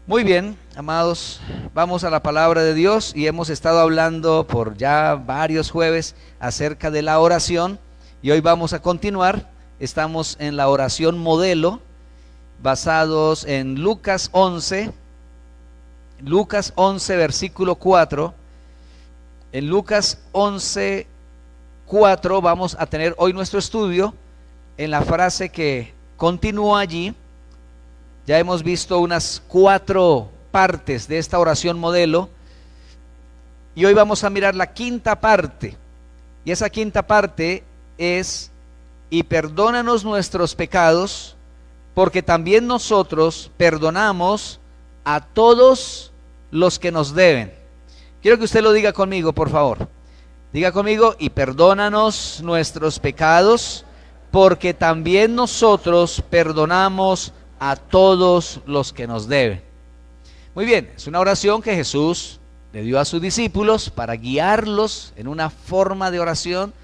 Muy bien, amados, vamos a la palabra de Dios y hemos estado hablando por ya varios jueves acerca de la oración y hoy vamos a continuar. Estamos en la oración modelo basados en Lucas 11 versículo 4. En Lucas 11, 4 vamos a tener hoy nuestro estudio en la frase que continúa allí. Ya hemos visto unas 4 partes de esta oración modelo y hoy vamos a mirar la quinta parte. Y esa quinta parte es: y perdónanos nuestros pecados, porque también nosotros perdonamos a todos los que nos deben. Quiero que usted lo diga conmigo, por favor. Diga conmigo: y perdónanos nuestros pecados, porque también nosotros perdonamos a todos los que nos deben. Muy bien, es una oración que Jesús le dio a sus discípulos para guiarlos en una forma de oración,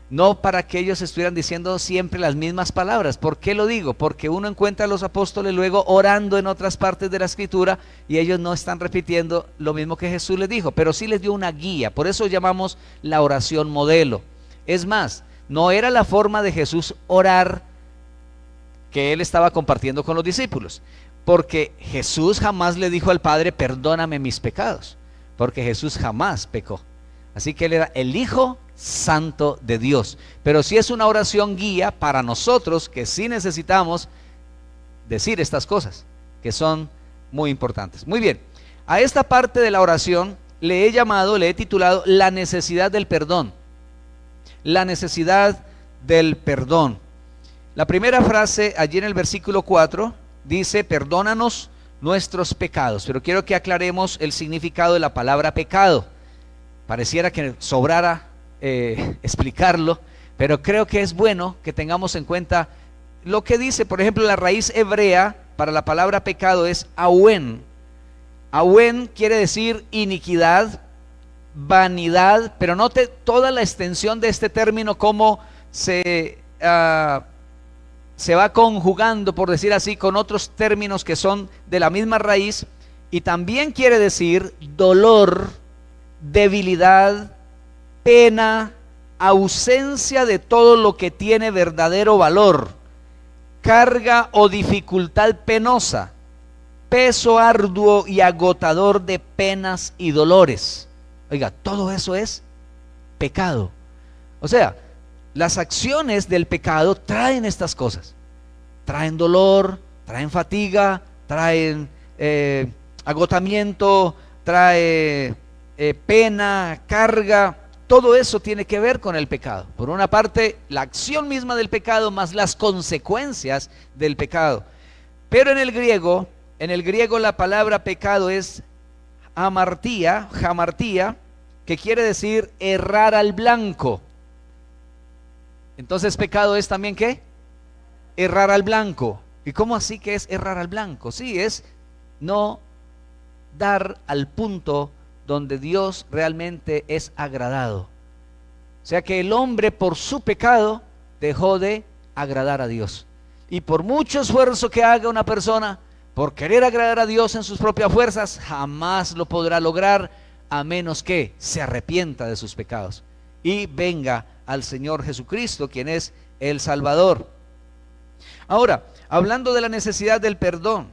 no para que ellos estuvieran diciendo siempre las mismas palabras. ¿Por qué lo digo? Porque uno encuentra a los apóstoles luego orando en otras partes de la escritura y ellos no están repitiendo lo mismo que Jesús les dijo, pero sí les dio una guía. Por eso llamamos la oración modelo. Es más, no era la forma de Jesús orar que él estaba compartiendo con los discípulos, porque Jesús jamás le dijo al Padre: perdóname mis pecados, porque Jesús jamás pecó. Así que él era el Hijo Santo de Dios. Pero sí es una oración guía para nosotros que sí necesitamos decir estas cosas que son muy importantes. Muy bien, a esta parte de la oración le he titulado la necesidad del perdón. La necesidad del perdón. La primera frase allí en el versículo 4 dice: perdónanos nuestros pecados. Pero quiero que aclaremos el significado de la palabra pecado. Pareciera que sobrara explicarlo, pero creo que es bueno que tengamos en cuenta lo que dice. Por ejemplo, la raíz hebrea para la palabra pecado es awen. Awen quiere decir iniquidad, vanidad, pero note toda la extensión de este término, cómo se va conjugando, por decir así, con otros términos que son de la misma raíz. Y también quiere decir dolor, debilidad, pena, ausencia de todo lo que tiene verdadero valor, carga o dificultad penosa, peso arduo y agotador de penas y dolores. Oiga, todo eso es pecado. O sea, las acciones del pecado traen estas cosas. Traen dolor, traen fatiga, traen agotamiento, trae pena, carga. Todo eso tiene que ver con el pecado. Por una parte, la acción misma del pecado más las consecuencias del pecado. Pero en el griego la palabra pecado es hamartía, que quiere decir errar al blanco. Entonces pecado es también ¿qué? Errar al blanco. ¿Y cómo así que es errar al blanco? Sí, es no dar al punto donde Dios realmente es agradado. O sea que el hombre por su pecado dejó de agradar a Dios. Y por mucho esfuerzo que haga una persona por querer agradar a Dios en sus propias fuerzas, jamás lo podrá lograr, a menos que se arrepienta de sus pecados y venga al Señor Jesucristo, quien es el Salvador. Ahora, hablando de la necesidad del perdón,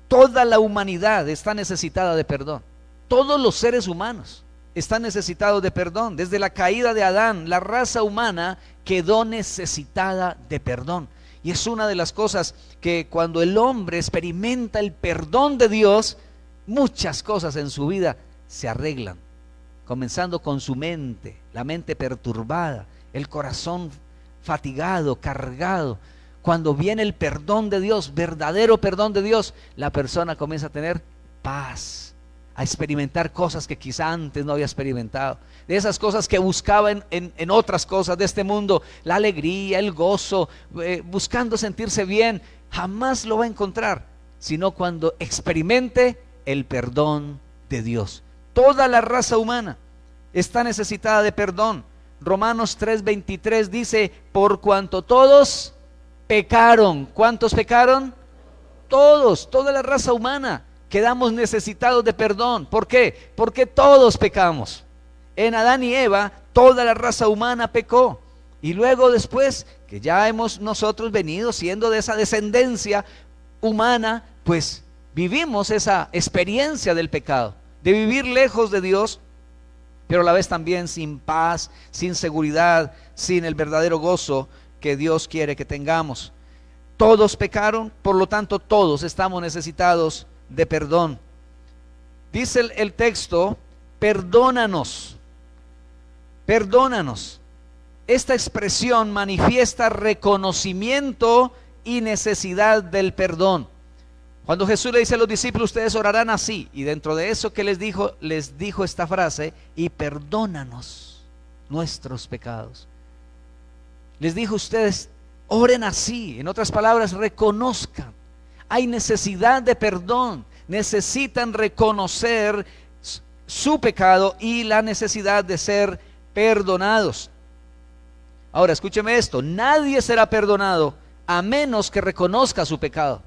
toda la humanidad está necesitada de perdón. Todos los seres humanos están necesitados de perdón. Desde la caída de Adán, la raza humana quedó necesitada de perdón. Y es una de las cosas que cuando el hombre experimenta el perdón de Dios, muchas cosas en su vida se arreglan. Comenzando con su mente, la mente perturbada, el corazón fatigado, cargado. Cuando viene el perdón de Dios, verdadero perdón de Dios, la persona comienza a tener paz, a experimentar cosas que quizá antes no había experimentado, de esas cosas que buscaba en otras cosas de este mundo, la alegría, el gozo, buscando sentirse bien. Jamás lo va a encontrar, sino cuando experimente el perdón de Dios. Toda la raza humana está necesitada de perdón. Romanos 3:23 dice: por cuanto todos pecaron. ¿Cuántos pecaron? Todos, toda la raza humana quedamos necesitados de perdón. ¿Por qué? Porque todos pecamos. En Adán y Eva, toda la raza humana pecó. Y luego después, que ya hemos nosotros venido siendo de esa descendencia humana, pues vivimos esa experiencia del pecado, de vivir lejos de Dios, pero a la vez también sin paz, sin seguridad, sin el verdadero gozo que Dios quiere que tengamos. Todos pecaron, por lo tanto todos estamos necesitados de perdón. Dice el texto, perdónanos, perdónanos. Esta expresión manifiesta reconocimiento y necesidad del perdón. Cuando Jesús le dice a los discípulos, ustedes orarán así, y dentro de eso que les dijo esta frase, y perdónanos nuestros pecados. Les dijo, ustedes oren así, en otras palabras, reconozcan. Hay necesidad de perdón, necesitan reconocer su pecado y la necesidad de ser perdonados. Ahora, escúcheme esto, nadie será perdonado a menos que reconozca su pecado.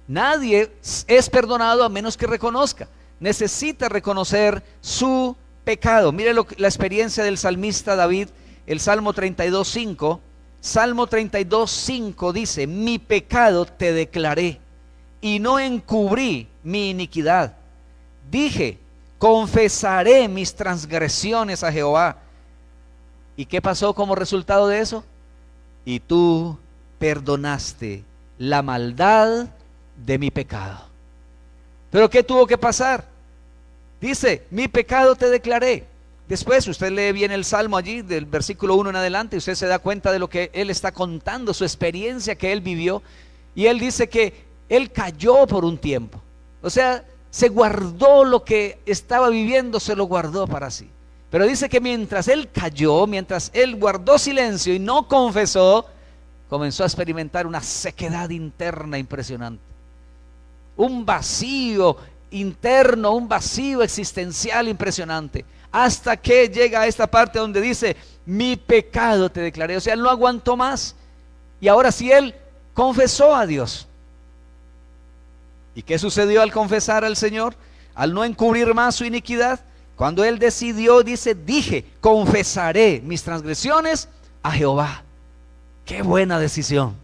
Nadie es perdonado a menos que reconozca. Necesita reconocer su pecado. Mire la experiencia del salmista David, el Salmo 32:5. Salmo 32:5 dice, mi pecado te declaré y no encubrí mi iniquidad. Dije, confesaré mis transgresiones a Jehová. ¿Y qué pasó como resultado de eso? Y tú perdonaste la maldad de mi pecado. ¿Pero qué tuvo que pasar? Dice, mi pecado te declaré. Después usted lee bien el Salmo allí, del versículo 1 en adelante, y usted se da cuenta de lo que él está contando, su experiencia que él vivió. Y él dice que él cayó por un tiempo. O sea, se guardó lo que estaba viviendo, se lo guardó para sí. Pero dice que mientras él cayó, mientras él guardó silencio y no confesó, comenzó a experimentar una sequedad interna impresionante. Un vacío interno, un vacío existencial impresionante. Hasta que llega a esta parte donde dice, mi pecado te declaré. O sea, él no aguantó más. Y ahora sí él confesó a Dios. ¿Y qué sucedió al confesar al Señor? Al no encubrir más su iniquidad. Cuando él decidió, dice, dije, confesaré mis transgresiones a Jehová. Qué buena decisión.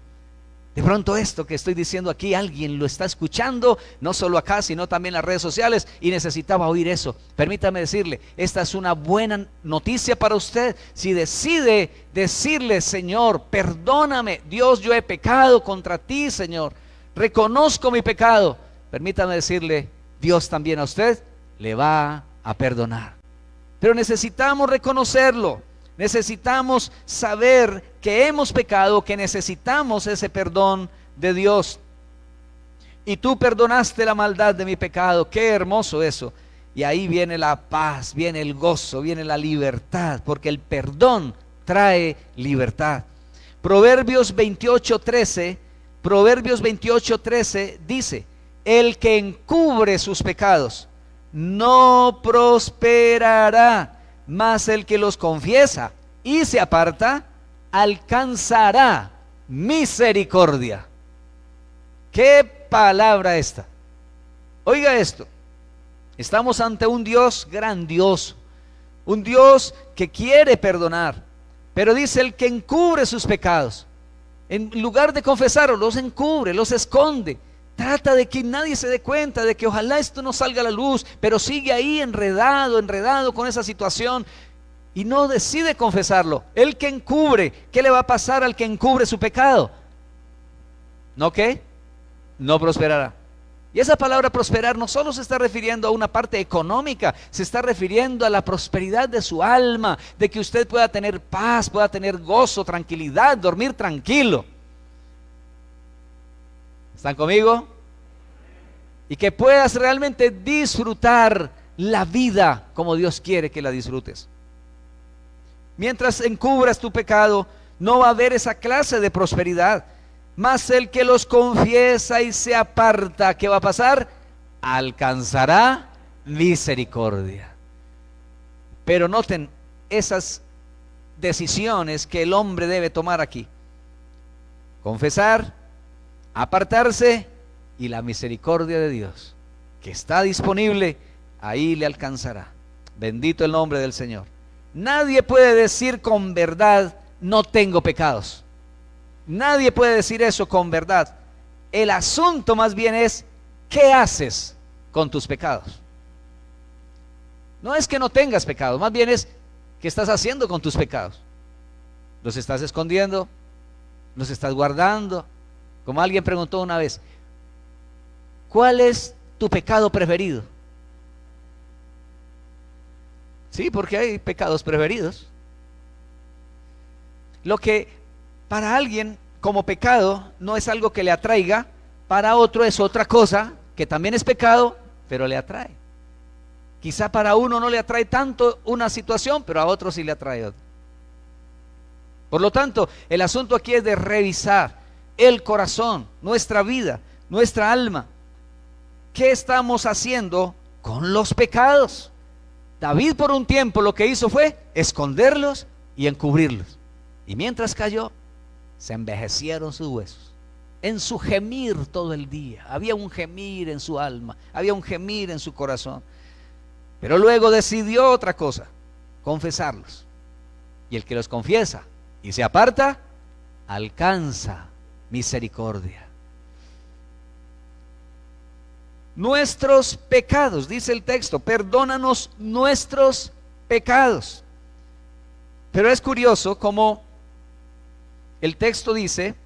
De pronto esto que estoy diciendo aquí, alguien lo está escuchando, no solo acá, sino también en las redes sociales, y necesitaba oír eso. Permítame decirle, esta es una buena noticia para usted. Si decide decirle, Señor, perdóname, Dios, yo he pecado contra ti, Señor, reconozco mi pecado. Permítame decirle, Dios también a usted le va a perdonar. Pero necesitamos reconocerlo. Necesitamos saber que hemos pecado, que necesitamos ese perdón de Dios. Y tú perdonaste la maldad de mi pecado. Qué hermoso eso. Y ahí viene la paz, viene el gozo, viene la libertad, porque el perdón trae libertad. Proverbios 28:13 dice, el que encubre sus pecados no prosperará, mas el que los confiesa y se aparta, alcanzará misericordia. ¿Qué palabra esta? Oiga esto, estamos ante un Dios grandioso, un Dios que quiere perdonar, pero dice el que encubre sus pecados, en lugar de confesarlos, los encubre, los esconde. Trata de que nadie se dé cuenta, de que ojalá esto no salga a la luz, pero sigue ahí enredado con esa situación y no decide confesarlo. El que encubre, ¿qué le va a pasar al que encubre su pecado? ¿No qué? No prosperará. Y esa palabra prosperar no solo se está refiriendo a una parte económica, se está refiriendo a la prosperidad de su alma, de que usted pueda tener paz, pueda tener gozo, tranquilidad, dormir tranquilo. ¿Están conmigo? Y que puedas realmente disfrutar la vida como Dios quiere que la disfrutes. Mientras encubras tu pecado, no va a haber esa clase de prosperidad. Mas el que los confiesa y se aparta, ¿qué va a pasar? Alcanzará misericordia. Pero noten esas decisiones que el hombre debe tomar aquí: confesar, apartarse y la misericordia de Dios. que está disponible, ahí le alcanzará. Bendito el nombre del Señor. Nadie puede decir con verdad, no tengo pecados. Nadie puede decir eso con verdad. El asunto más bien es, ¿qué haces con tus pecados? No es que no tengas pecados, más bien es, ¿qué estás haciendo con tus pecados? ¿Los estás escondiendo? ¿Los estás guardando? Como alguien preguntó una vez, ¿cuál es tu pecado preferido? Sí, porque hay pecados preferidos. Lo que para alguien como pecado no es algo que le atraiga, para otro es otra cosa que también es pecado, pero le atrae. Quizá para uno no le atrae tanto una situación, pero a otro sí le atrae otra. Por lo tanto, el asunto aquí es de revisar el corazón, nuestra vida, nuestra alma. ¿Qué estamos haciendo con los pecados? David por un tiempo lo que hizo fue esconderlos y encubrirlos. Y mientras cayó, se envejecieron sus huesos. En su gemir todo el día, había un gemir en su alma, había un gemir en su corazón. Pero luego decidió otra cosa, confesarlos. Y el que los confiesa y se aparta, alcanza misericordia. Nuestros pecados, dice el texto, perdónanos nuestros pecados. Pero es curioso como el texto dice,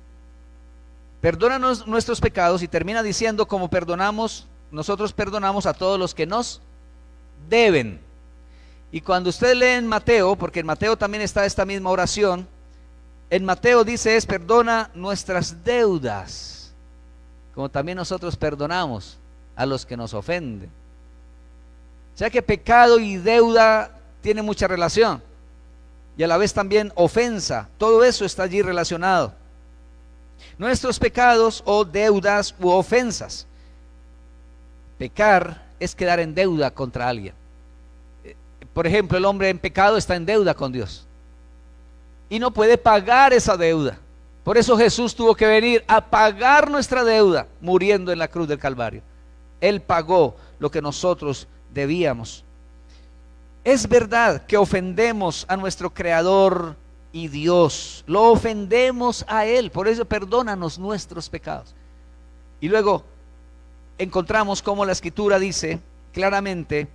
perdónanos nuestros pecados, y termina diciendo, como nosotros perdonamos a todos los que nos deben. Y cuando usted lee en Mateo, porque en Mateo también está esta misma oración, en Mateo dice perdona nuestras deudas, como también nosotros perdonamos a los que nos ofenden. O sea que pecado y deuda tienen mucha relación, y a la vez también ofensa, todo eso está allí relacionado. Nuestros pecados o deudas u ofensas. Pecar es quedar en deuda contra alguien. Por ejemplo, el hombre en pecado está en deuda con Dios y no puede pagar esa deuda. Por eso Jesús tuvo que venir a pagar nuestra deuda, muriendo en la cruz del Calvario. Él pagó lo que nosotros debíamos. Es verdad que ofendemos a nuestro Creador y Dios, lo ofendemos a Él, por eso perdónanos nuestros pecados. Y luego encontramos como la Escritura dice claramente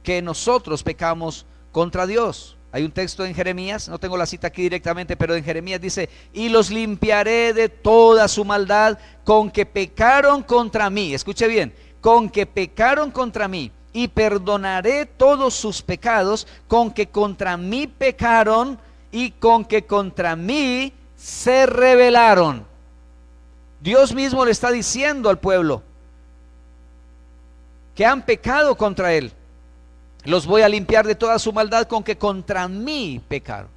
que nosotros pecamos contra Dios. Hay un texto en Jeremías, no tengo la cita aquí directamente, pero en Jeremías dice, y los limpiaré de toda su maldad con que pecaron contra mí. Escuche bien, con que pecaron contra mí, y perdonaré todos sus pecados con que contra mí pecaron y con que contra mí se rebelaron. Dios mismo le está diciendo al pueblo que han pecado contra Él. Los voy a limpiar de toda su maldad con que contra mí pecaron.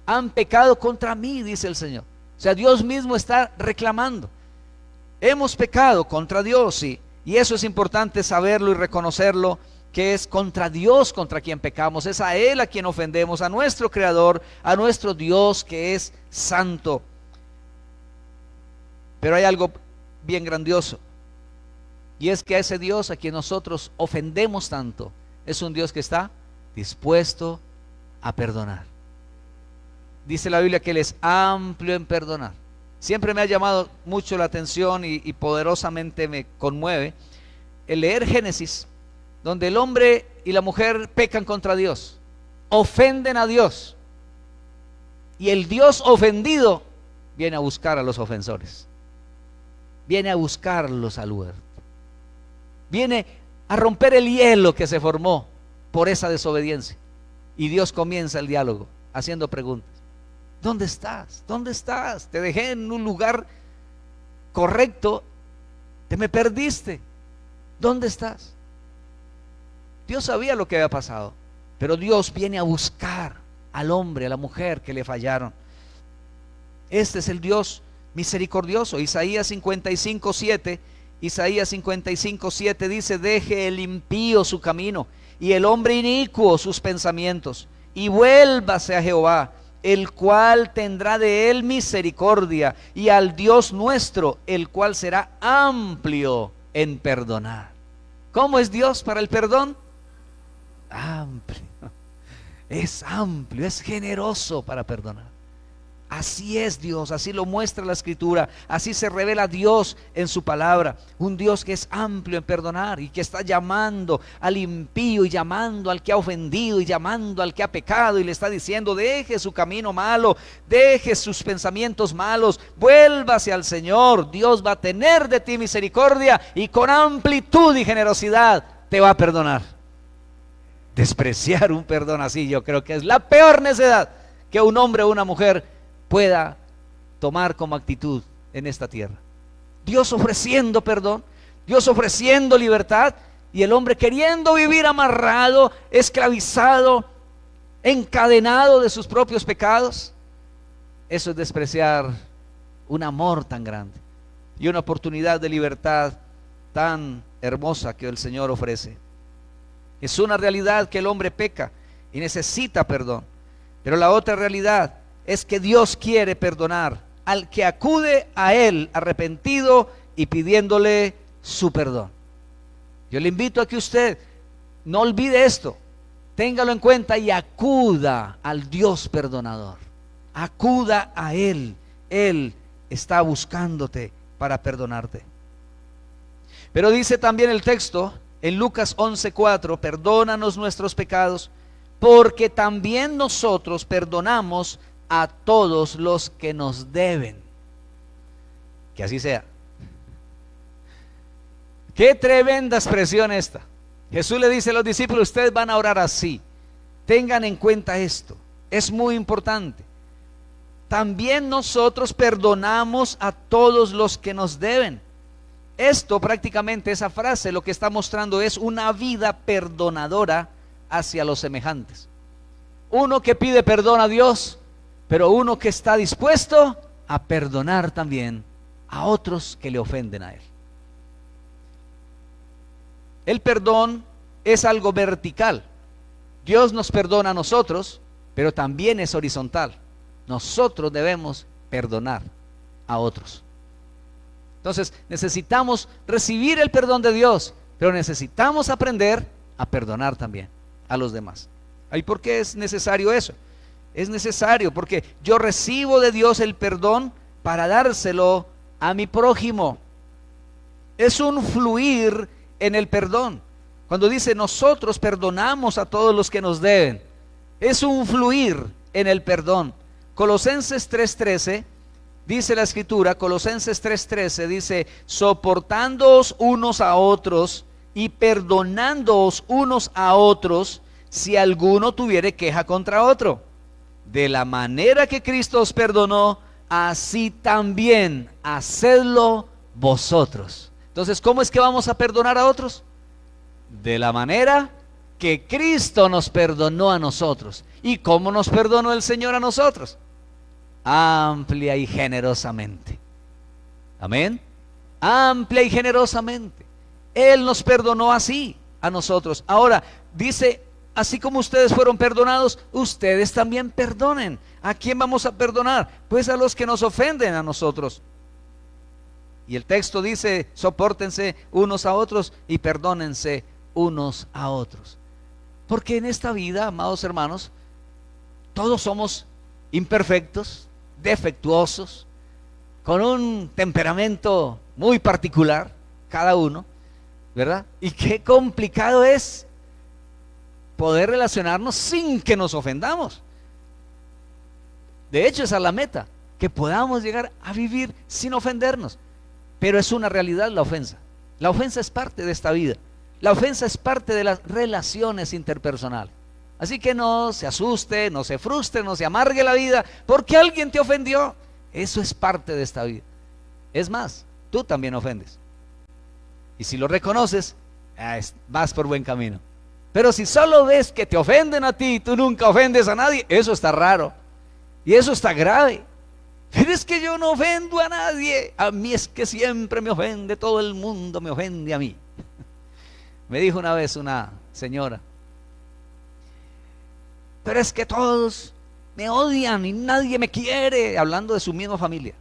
Han pecado contra mí, dice el Señor. O sea, Dios mismo está reclamando. Hemos pecado contra Dios, sí. Y eso es importante saberlo y reconocerlo, que es contra Dios contra quien pecamos. Es a Él a quien ofendemos, a nuestro Creador, a nuestro Dios que es santo. Pero hay algo bien grandioso, y es que a ese Dios a quien nosotros ofendemos tanto, es un Dios que está dispuesto a perdonar. Dice la Biblia que Él es amplio en perdonar. Siempre me ha llamado mucho la atención y poderosamente me conmueve el leer Génesis, donde el hombre y la mujer pecan contra Dios, ofenden a Dios, y el Dios ofendido viene a buscar a los ofensores, viene a buscarlos al huerto, viene a romper el hielo que se formó por esa desobediencia, y Dios comienza el diálogo haciendo preguntas. ¿Dónde estás? ¿Dónde estás? Te dejé en un lugar correcto, te me perdiste. ¿Dónde estás? Dios sabía lo que había pasado, pero Dios viene a buscar al hombre, a la mujer que le fallaron. Este es el Dios misericordioso. Isaías 55:7 dice: deje el impío su camino y el hombre inicuo sus pensamientos, y vuélvase a Jehová, el cual tendrá de él misericordia, y al Dios nuestro, el cual será amplio en perdonar. ¿Cómo es Dios para el perdón? Amplio. Es amplio, es generoso para perdonar. Así es Dios, así lo muestra la Escritura, así se revela Dios en su palabra. Un Dios que es amplio en perdonar y que está llamando al impío y llamando al que ha ofendido y llamando al que ha pecado y le está diciendo: deje su camino malo, deje sus pensamientos malos, vuélvase al Señor. Dios va a tener de ti misericordia y con amplitud y generosidad te va a perdonar. Despreciar un perdón así, yo creo que es la peor necedad que un hombre o una mujer pueda tomar como actitud en esta tierra. Dios ofreciendo perdón, Dios ofreciendo libertad, y el hombre queriendo vivir amarrado, esclavizado, encadenado de sus propios pecados. Eso es despreciar un amor tan grande y una oportunidad de libertad tan hermosa que el Señor ofrece. Es una realidad que el hombre peca y necesita perdón, pero la otra realidad es que Dios quiere perdonar al que acude a Él arrepentido y pidiéndole su perdón. Yo le invito a que usted no olvide esto, téngalo en cuenta y acuda al Dios perdonador. Acuda a Él. Él está buscándote para perdonarte. Pero dice también el texto en Lucas 11:4: perdónanos nuestros pecados, porque también nosotros perdonamos a todos los que nos deben. Que así sea. Qué tremenda expresión esta. Jesús le dice a los discípulos: ustedes van a orar así. Tengan en cuenta esto, es muy importante. También nosotros perdonamos a todos los que nos deben. Esto prácticamente, esa frase, lo que está mostrando es una vida perdonadora hacia los semejantes. Uno que pide perdón a Dios, pero uno que está dispuesto a perdonar también a otros que le ofenden a Él. El perdón es algo vertical. Dios nos perdona a nosotros, pero también es horizontal. Nosotros debemos perdonar a otros. Entonces necesitamos recibir el perdón de Dios, pero necesitamos aprender a perdonar también a los demás. ¿Y por qué es necesario eso? Es necesario porque yo recibo de Dios el perdón para dárselo a mi prójimo. Es un fluir en el perdón. Cuando dice nosotros perdonamos a todos los que nos deben, es un fluir en el perdón. Colosenses 3:13 dice la Escritura, Colosenses 3:13 dice: soportándoos unos a otros y perdonándoos unos a otros si alguno tuviere queja contra otro. De la manera que Cristo os perdonó, así también hacedlo vosotros. Entonces, ¿cómo es que vamos a perdonar a otros? De la manera que Cristo nos perdonó a nosotros. ¿Y cómo nos perdonó el Señor a nosotros? Amplia y generosamente. Amén. Amplia y generosamente. Él nos perdonó así a nosotros. Ahora dice: así como ustedes fueron perdonados, ustedes también perdonen. ¿A quién vamos a perdonar? Pues a los que nos ofenden a nosotros. Y el texto dice: sopórtense unos a otros y perdónense unos a otros. Porque en esta vida, amados hermanos, todos somos imperfectos, defectuosos, con un temperamento muy particular, cada uno, ¿verdad? Y qué complicado es poder relacionarnos sin que nos ofendamos. De hecho, esa es la meta, que podamos llegar a vivir sin ofendernos. Pero es una realidad la ofensa. La ofensa es parte de esta vida. La ofensa es parte de las relaciones interpersonales. Así que no se asuste, no se frustre, no se amargue la vida porque alguien te ofendió. Eso es parte de esta vida. Es más, tú también ofendes. Y si lo reconoces, vas por buen camino. Pero si solo ves que te ofenden a ti y tú nunca ofendes a nadie, eso está raro. Y eso está grave. Pero es que yo no ofendo a nadie. A mí es que siempre me ofende, todo el mundo me ofende a mí. Me dijo una vez una señora: pero es que todos me odian y nadie me quiere, hablando de su misma familia.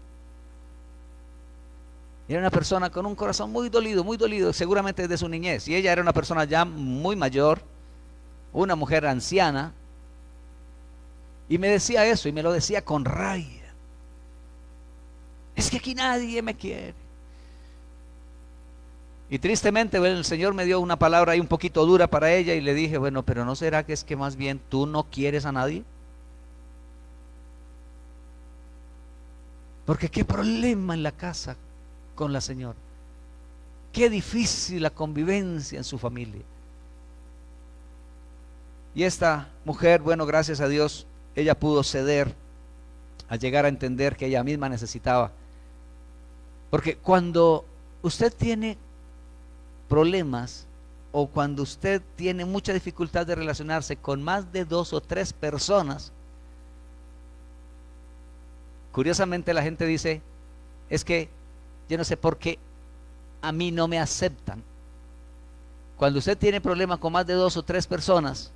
Era una persona con un corazón muy dolido, seguramente desde su niñez. Y ella era una persona ya muy mayor, una mujer anciana. Y me decía eso, y me lo decía con rabia. Es que aquí nadie me quiere. Y tristemente, bueno, el Señor me dio una palabra ahí un poquito dura para ella, y le dije, bueno, pero ¿no será que es que más bien tú no quieres a nadie? Porque qué problema en la casa con la señora. Qué difícil la convivencia en su familia. Y esta mujer, bueno, gracias a Dios, ella pudo ceder a llegar a entender que ella misma necesitaba. Porque cuando usted tiene problemas o cuando usted tiene mucha dificultad de relacionarse con más de 2 o 3 personas, curiosamente la gente dice, es que yo no sé por qué a mí no me aceptan. Cuando usted tiene problemas con más de 2 o 3 personas,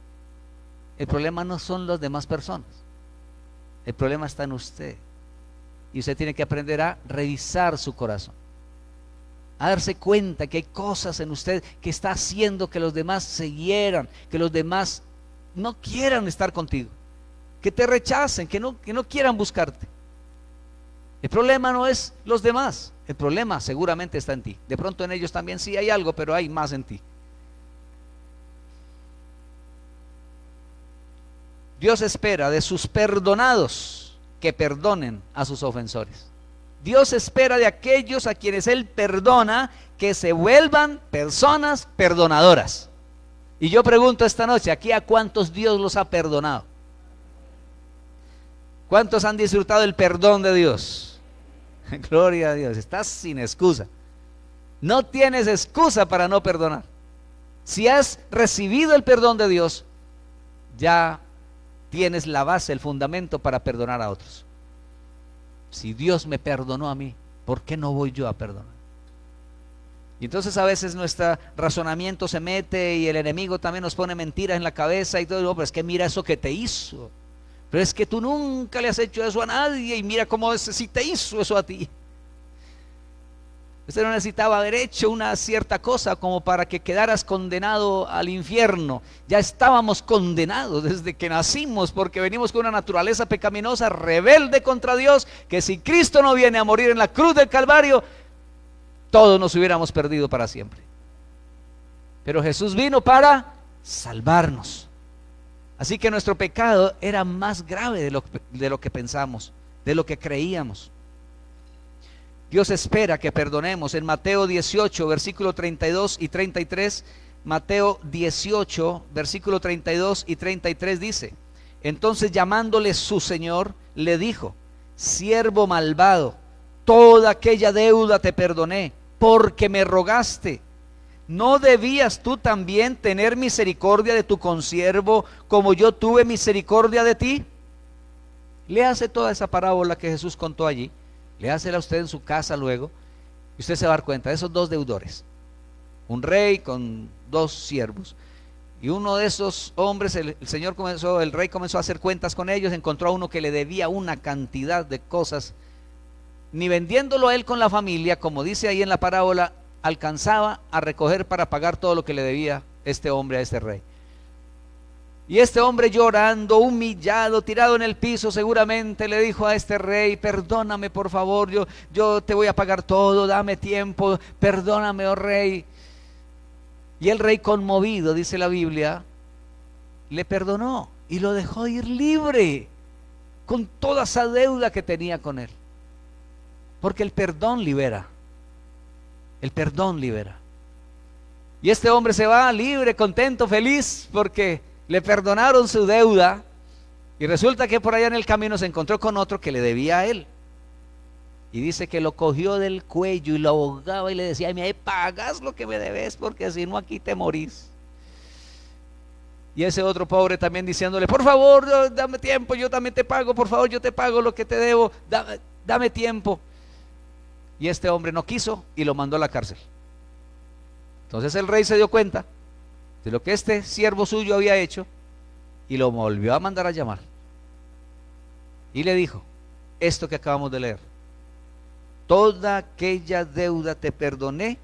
el problema no son las demás personas, el problema está en usted. Y usted tiene que aprender a revisar su corazón, a darse cuenta que hay cosas en usted que está haciendo que los demás se hieran, que los demás no quieran estar contigo, que te rechacen, que no quieran buscarte. El problema no es los demás, el problema seguramente está en ti. De pronto en ellos también sí hay algo, pero hay más en ti. Dios espera de sus perdonados que perdonen a sus ofensores. Dios espera de aquellos a quienes Él perdona que se vuelvan personas perdonadoras. Y yo pregunto esta noche, ¿aquí a cuántos Dios los ha perdonado? ¿Cuántos han disfrutado el perdón de Dios? Gloria a Dios, estás sin excusa. No tienes excusa para no perdonar. Si has recibido el perdón de Dios, ya tienes la base, el fundamento para perdonar a otros. Si Dios me perdonó a mí, ¿por qué no voy yo a perdonar? Y entonces a veces nuestro razonamiento se mete y el enemigo también nos pone mentiras en la cabeza y todo. No, pero es que mira eso que te hizo. Pero es que tú nunca le has hecho eso a nadie y mira cómo ese sí te hizo eso a ti. Usted no necesitaba haber hecho una cierta cosa como para que quedaras condenado al infierno. Ya estábamos condenados desde que nacimos, porque venimos con una naturaleza pecaminosa, rebelde contra Dios, que si Cristo no viene a morir en la cruz del Calvario, todos nos hubiéramos perdido para siempre. Pero Jesús vino para salvarnos. Así que nuestro pecado era más grave de lo que pensamos, de lo que creíamos. Dios espera que perdonemos. En Mateo 18, versículo 32 y 33, Mateo 18, versículo 32 y 33 dice: entonces llamándole su señor, le dijo: siervo malvado, toda aquella deuda te perdoné, porque me rogaste. ¿No debías tú también tener misericordia de tu consiervo, como yo tuve misericordia de ti? Le hace toda esa parábola que Jesús contó allí. Le hace a usted en su casa luego, y usted se va a dar cuenta de esos 2 deudores, un rey con 2 siervos, y uno de esos hombres, el rey comenzó a hacer cuentas con ellos, encontró a uno que le debía una cantidad de cosas, ni vendiéndolo a él con la familia, como dice ahí en la parábola, alcanzaba a recoger para pagar todo lo que le debía este hombre a este rey. Y este hombre, llorando, humillado, tirado en el piso, seguramente le dijo a este rey: perdóname por favor, yo te voy a pagar todo, dame tiempo, perdóname, oh rey. Y el rey, conmovido, dice la Biblia, le perdonó y lo dejó ir libre con toda esa deuda que tenía con él. Porque el perdón libera. El perdón libera. Y este hombre se va libre, contento, feliz, porque le perdonaron su deuda. Y resulta que por allá en el camino se encontró con otro que le debía a él. Y dice que lo cogió del cuello y lo ahogaba y le decía: me pagas lo que me debes, porque si no aquí te morís. Y ese otro pobre también diciéndole: por favor, dame tiempo, yo también te pago, por favor, yo te pago lo que te debo, dame tiempo. Y este hombre no quiso y lo mandó a la cárcel. Entonces el rey se dio cuenta de lo que este siervo suyo había hecho y lo volvió a mandar a llamar. Y le dijo esto que acabamos de leer: toda aquella deuda te perdoné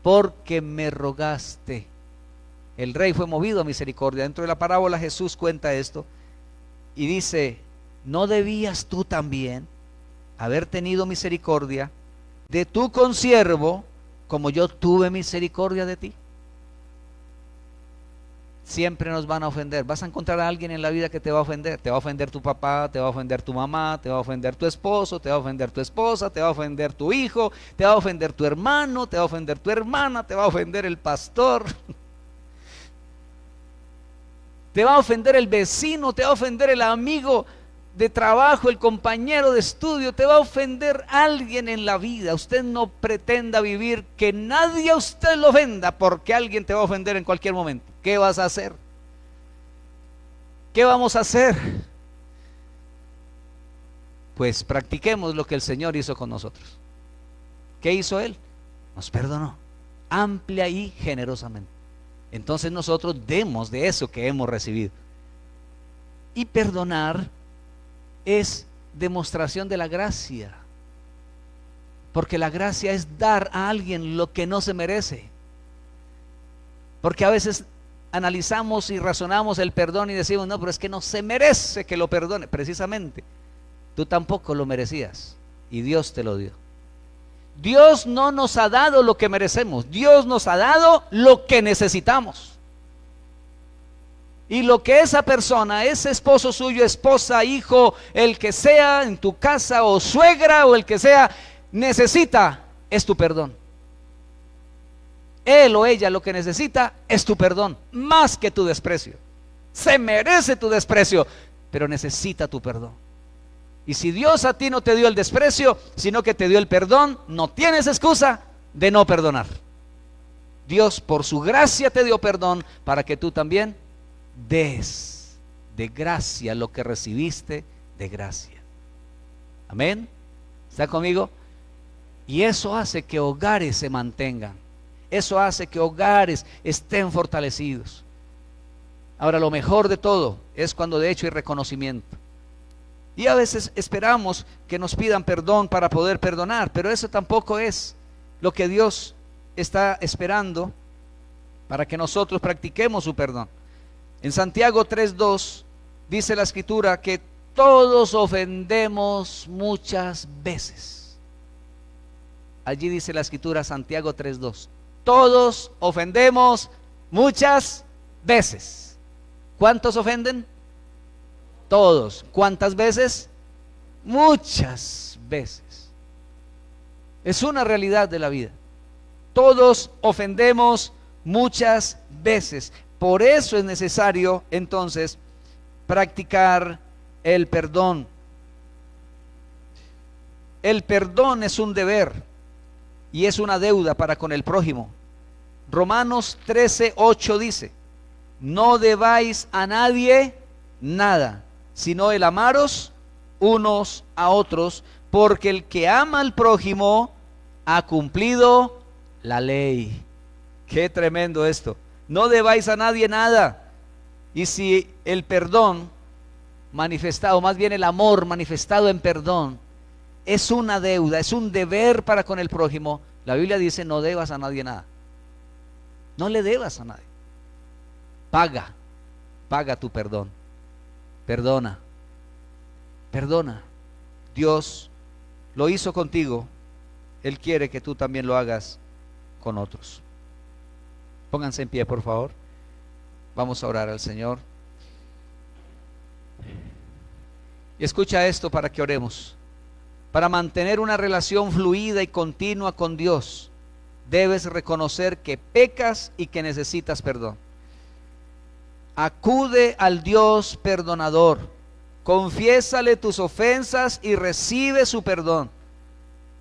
porque me rogaste. El rey fue movido a misericordia. Dentro de la parábola Jesús cuenta esto y dice: ¿no debías tú también haber tenido misericordia de tu consiervo como yo tuve misericordia de ti? Siempre nos van a ofender. Vas a encontrar a alguien en la vida que te va a ofender. Te va a ofender tu papá, te va a ofender tu mamá, te va a ofender tu esposo, te va a ofender tu esposa, te va a ofender tu hijo, te va a ofender tu hermano, te va a ofender tu hermana, te va a ofender el pastor, te va a ofender el vecino, te va a ofender el amigo de trabajo, el compañero de estudio, te va a ofender alguien en la vida. Usted no pretenda vivir que nadie a usted lo ofenda, porque alguien te va a ofender en cualquier momento. ¿Qué vas a hacer? ¿Qué vamos a hacer? Pues practiquemos lo que el Señor hizo con nosotros. ¿Qué hizo Él? Nos perdonó amplia y generosamente. Entonces nosotros demos de eso que hemos recibido. Y perdonar es demostración de la gracia, porque la gracia es dar a alguien lo que no se merece. Porque a veces analizamos y razonamos el perdón y decimos: no, pero es que no se merece que lo perdone. Precisamente, tú tampoco lo merecías y Dios te lo dio. Dios no nos ha dado lo que merecemos, Dios nos ha dado lo que necesitamos. Y lo que esa persona, ese esposo suyo, esposa, hijo, el que sea en tu casa, o suegra, o el que sea, necesita es tu perdón. Él o ella lo que necesita es tu perdón, más que tu desprecio. Se merece tu desprecio, pero necesita tu perdón. Y si Dios a ti no te dio el desprecio, sino que te dio el perdón, no tienes excusa de no perdonar. Dios por su gracia te dio perdón para que tú también des de gracia lo que recibiste de gracia. Amén. ¿Está conmigo? Y eso hace que hogares se mantengan. Eso hace que hogares estén fortalecidos. Ahora, lo mejor de todo es cuando de hecho hay reconocimiento. Y a veces esperamos que nos pidan perdón para poder perdonar, pero eso tampoco es lo que Dios está esperando para que nosotros practiquemos su perdón. En Santiago 3:2 dice la escritura que todos ofendemos muchas veces. Allí dice la escritura, Santiago 3:2, todos ofendemos muchas veces. ¿Cuántos ofenden? Todos. ¿Cuántas veces? Muchas veces. Es una realidad de la vida. Todos ofendemos muchas veces. Por eso es necesario entonces practicar el perdón. El perdón es un deber y es una deuda para con el prójimo. Romanos 13:8 dice: no debáis a nadie nada, sino el amaros unos a otros, porque el que ama al prójimo ha cumplido la ley. Qué tremendo esto. No debáis a nadie nada. Y si el perdón manifestado, más bien el amor manifestado en perdón, es una deuda, es un deber para con el prójimo, la Biblia dice: no debas a nadie nada. No le debas a nadie. Paga tu perdón. Perdona. Dios lo hizo contigo, Él quiere que tú también lo hagas con otros. Pónganse en pie, por favor. Vamos a orar al Señor. Y escucha esto para que oremos. Para mantener una relación fluida y continua con Dios, debes reconocer que pecas y que necesitas perdón. Acude al Dios perdonador, confiésale tus ofensas y recibe su perdón.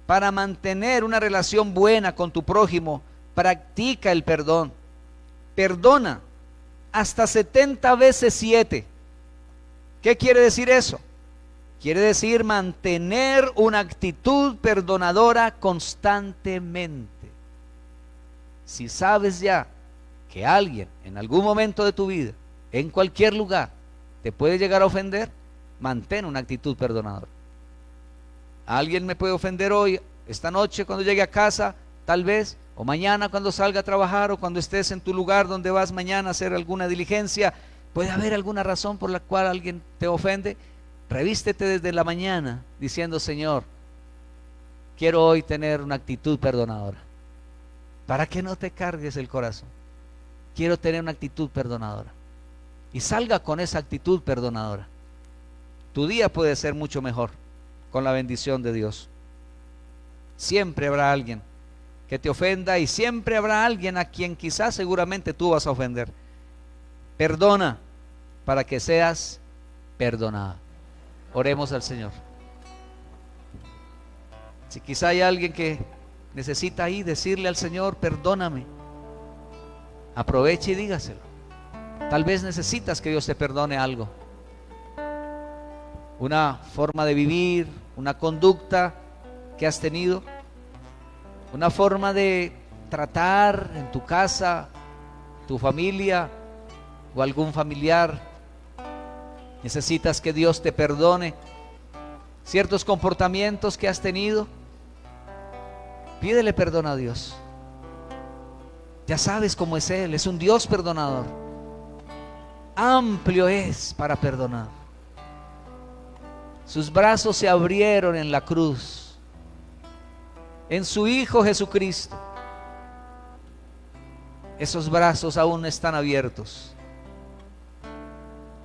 Para mantener una relación buena con tu prójimo, practica el perdón. Perdona hasta 70 veces 7. ¿Qué quiere decir eso? Quiere decir mantener una actitud perdonadora constantemente. Si sabes ya que alguien en algún momento de tu vida, en cualquier lugar, te puede llegar a ofender, mantén una actitud perdonadora. Alguien me puede ofender hoy esta noche cuando llegue a casa, tal vez, o mañana cuando salga a trabajar, o cuando estés en tu lugar donde vas mañana a hacer alguna diligencia, puede haber alguna razón por la cual alguien te ofende. Revístete desde la mañana diciendo: Señor, quiero hoy tener una actitud perdonadora. Para que no te cargues el corazón, quiero tener una actitud perdonadora. Y salga con esa actitud perdonadora. Tu día puede ser mucho mejor con la bendición de Dios. Siempre habrá alguien que te ofenda, y siempre habrá alguien a quien quizás seguramente tú vas a ofender. Perdona para que seas perdonado. Oremos al Señor. Si quizá hay alguien que necesita ahí decirle al Señor: perdóname, aproveche y dígaselo. Tal vez necesitas que Dios te perdone algo, una forma de vivir, una conducta que has tenido, una forma de tratar en tu casa, tu familia o algún familiar. Necesitas que Dios te perdone ciertos comportamientos que has tenido. Pídele perdón a Dios. Ya sabes cómo es Él, es un Dios perdonador. Amplio es para perdonar. Sus brazos se abrieron en la cruz, en su Hijo Jesucristo. Esos brazos aún están abiertos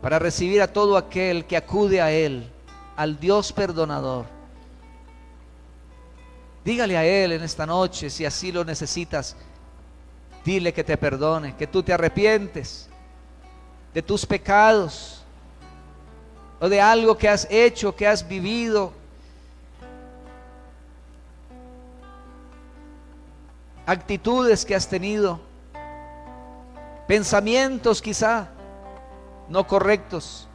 para recibir a todo aquel que acude a Él, al Dios perdonador. Dígale a Él en esta noche, si así lo necesitas, dile que te perdone, que tú te arrepientes de tus pecados o de algo que has hecho, que has vivido, actitudes que has tenido, pensamientos quizá no correctos.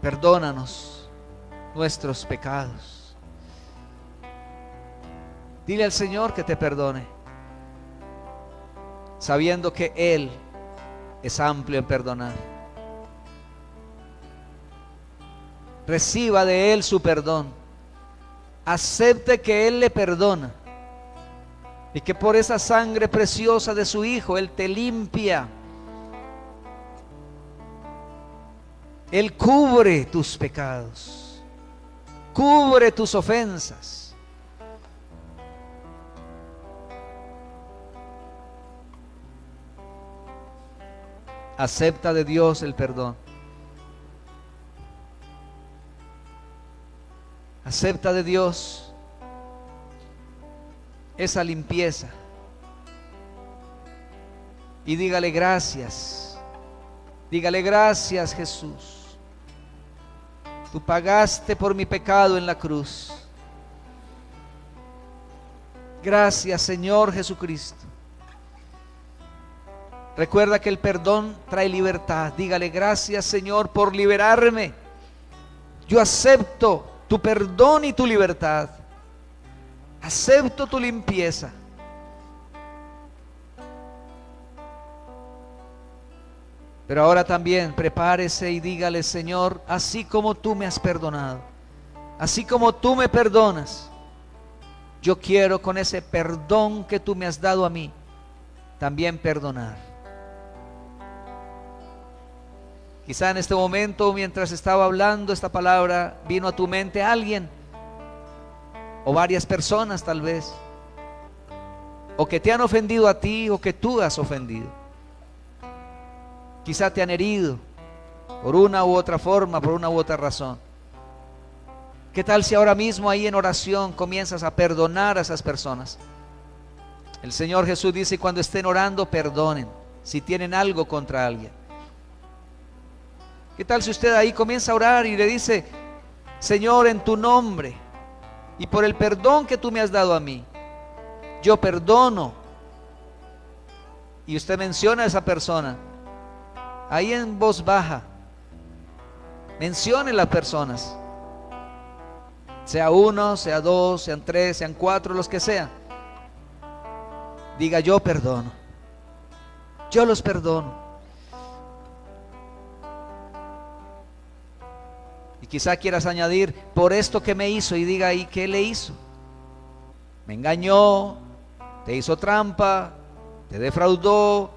Perdónanos nuestros pecados. Dile al Señor que te perdone, sabiendo que Él es amplio en perdonar. Reciba de Él su perdón. Acepte que Él le perdona y que por esa sangre preciosa de su Hijo Él te limpia. Él cubre tus pecados, cubre tus ofensas. Acepta de Dios el perdón. Acepta de Dios esa limpieza. Y dígale gracias. Dígale gracias, Jesús. Tú pagaste por mi pecado en la cruz. Gracias, Señor Jesucristo. Recuerda que el perdón trae libertad. Dígale gracias, Señor, por liberarme. Yo acepto tu perdón y tu libertad. Acepto tu limpieza. Pero ahora también prepárese y dígale: Señor, así como tú me has perdonado, así como tú me perdonas, yo quiero con ese perdón que tú me has dado a mí, también perdonar. Quizá en este momento, mientras estaba hablando esta palabra, vino a tu mente alguien o varias personas tal vez, o que te han ofendido a ti o que tú has ofendido. Quizá te han herido por una u otra forma, por una u otra razón. ¿Qué tal si ahora mismo ahí en oración comienzas a perdonar a esas personas? El Señor Jesús dice: cuando estén orando, perdonen si tienen algo contra alguien. ¿Qué tal si usted ahí comienza a orar y le dice: Señor, en tu nombre y por el perdón que tú me has dado a mí, yo perdono? Y usted menciona a esa persona ahí en voz baja. Mencione las personas, sea uno, sea dos, sean tres, sean cuatro, los que sean. Diga: yo perdono, yo los perdono. Y quizá quieras añadir, por esto que me hizo, y diga ahí, ¿qué le hizo? Me engañó, te hizo trampa, te defraudó,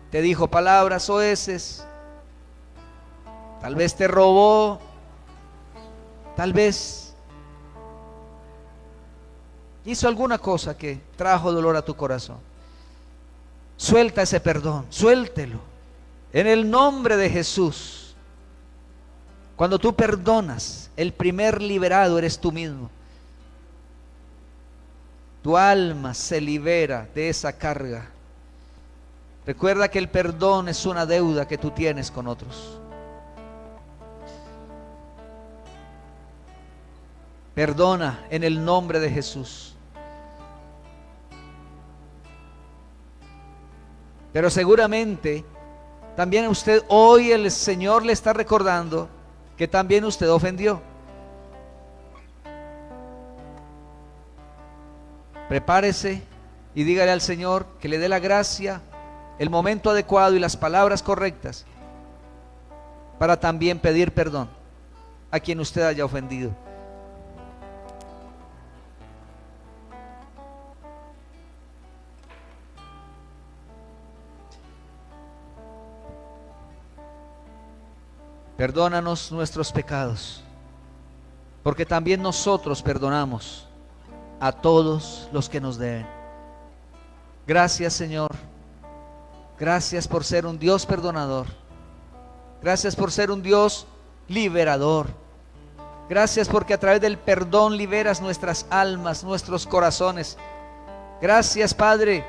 te dijo palabras soeces, tal vez te robó, tal vez hizo alguna cosa que trajo dolor a tu corazón. Suelta ese perdón, suéltelo, en el nombre de Jesús. Cuando tú perdonas, el primer liberado eres tú mismo. Tu alma se libera de esa carga. Recuerda que el perdón es una deuda que tú tienes con otros. Perdona en el nombre de Jesús. Pero seguramente también usted hoy el Señor le está recordando que también usted ofendió. Prepárese y dígale al Señor que le dé la gracia, el momento adecuado y las palabras correctas para también pedir perdón a quien usted haya ofendido. Perdónanos nuestros pecados, porque también nosotros perdonamos a todos los que nos deben. Gracias, Señor. Gracias por ser un Dios perdonador. Gracias por ser un Dios liberador. Gracias porque a través del perdón liberas nuestras almas, nuestros corazones. Gracias, Padre,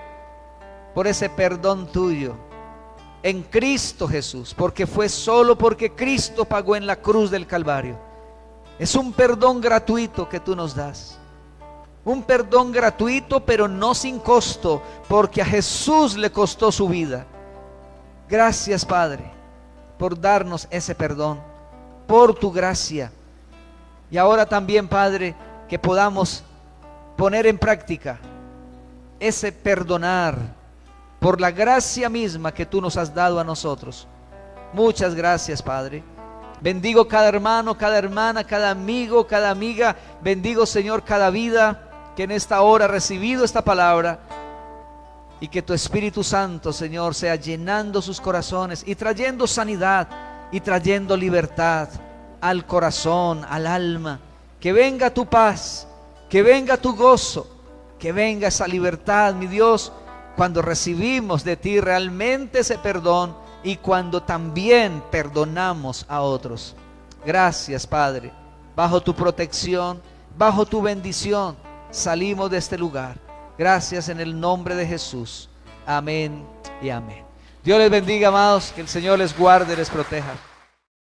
por ese perdón tuyo en Cristo Jesús, porque fue solo porque Cristo pagó en la cruz del Calvario. Es un perdón gratuito que tú nos das. Un perdón gratuito, pero no sin costo, porque a Jesús le costó su vida. Gracias, Padre, por darnos ese perdón, por tu gracia. Y ahora también, Padre, que podamos poner en práctica ese perdonar por la gracia misma que tú nos has dado a nosotros. Muchas gracias, Padre. Bendigo cada hermano, cada hermana, cada amigo, cada amiga. Bendigo, Señor, cada vida que en esta hora ha recibido esta palabra, y que tu Espíritu Santo, Señor, sea llenando sus corazones y trayendo sanidad y trayendo libertad al corazón, al alma. Que venga tu paz, que venga tu gozo, que venga esa libertad, mi Dios, cuando recibimos de ti realmente ese perdón y cuando también perdonamos a otros. Gracias, Padre. Bajo tu protección, bajo tu bendición, salimos de este lugar. Gracias en el nombre de Jesús. Amén y amén. Dios les bendiga, amados. Que el Señor les guarde y les proteja.